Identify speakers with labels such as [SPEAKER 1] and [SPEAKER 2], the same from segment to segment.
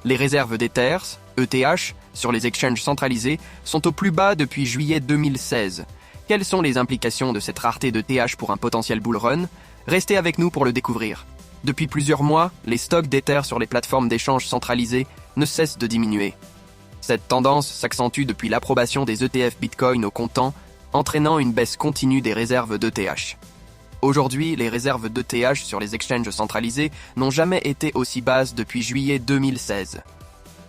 [SPEAKER 1] Les réserves d'Ether, ETH, sur les exchanges centralisés sont au plus bas depuis juillet 2016. Quelles sont les implications de cette rareté d'ETH pour un potentiel bull run? Restez avec nous pour le découvrir. Depuis plusieurs mois, les stocks d'Ether sur les plateformes d'échange centralisées ne cessent de diminuer. Cette tendance s'accentue depuis l'approbation des ETF Bitcoin au comptant, entraînant une baisse continue des réserves d'ETH. Aujourd'hui, les réserves d'ETH sur les exchanges centralisés n'ont jamais été aussi basses depuis juillet 2016.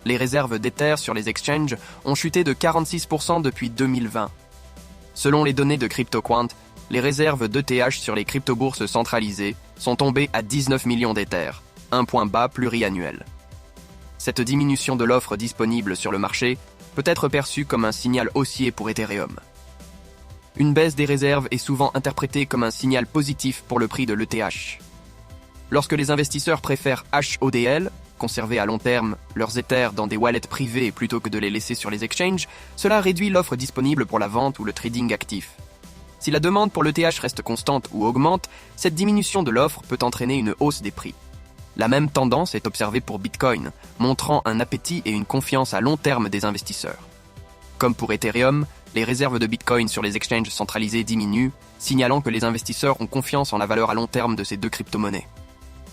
[SPEAKER 1] Les réserves d'Ether sur les exchanges ont chuté de 46% depuis 2020. Selon les données de CryptoQuant, les réserves d'ETH sur les cryptobourses centralisées sont tombées à 19 millions d'Ether, un point bas pluriannuel. Cette diminution de l'offre disponible sur le marché peut être perçue comme un signal haussier pour Ethereum. Une baisse des réserves est souvent interprétée comme un signal positif pour le prix de l'ETH. Lorsque les investisseurs préfèrent HODL, conserver à long terme leurs Ethers dans des wallets privés plutôt que de les laisser sur les exchanges, cela réduit l'offre disponible pour la vente ou le trading actif. Si la demande pour l'ETH reste constante ou augmente, cette diminution de l'offre peut entraîner une hausse des prix. La même tendance est observée pour Bitcoin, montrant un appétit et une confiance à long terme des investisseurs. Comme pour Ethereum, les réserves de Bitcoin sur les exchanges centralisés diminuent, signalant que les investisseurs ont confiance en la valeur à long terme de ces deux crypto-monnaies.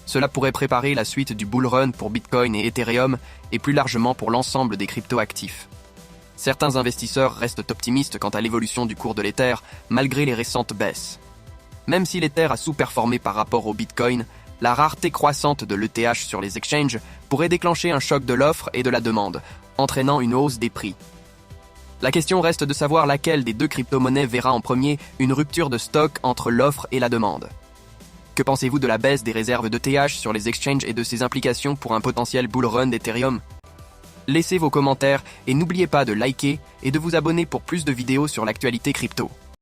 [SPEAKER 1] Cela pourrait préparer la suite du bull run pour Bitcoin et Ethereum et plus largement pour l'ensemble des crypto-actifs. Certains investisseurs restent optimistes quant à l'évolution du cours de l'Ether malgré les récentes baisses. Même si l'Ether a sous-performé par rapport au Bitcoin, la rareté croissante de l'ETH sur les exchanges pourrait déclencher un choc de l'offre et de la demande, entraînant une hausse des prix. La question reste de savoir laquelle des deux crypto-monnaies verra en premier une rupture de stock entre l'offre et la demande. Que pensez-vous de la baisse des réserves d'ETH sur les exchanges et de ses implications pour un potentiel bull run d'Ethereum? Laissez vos commentaires et n'oubliez pas de liker et de vous abonner pour plus de vidéos sur l'actualité crypto.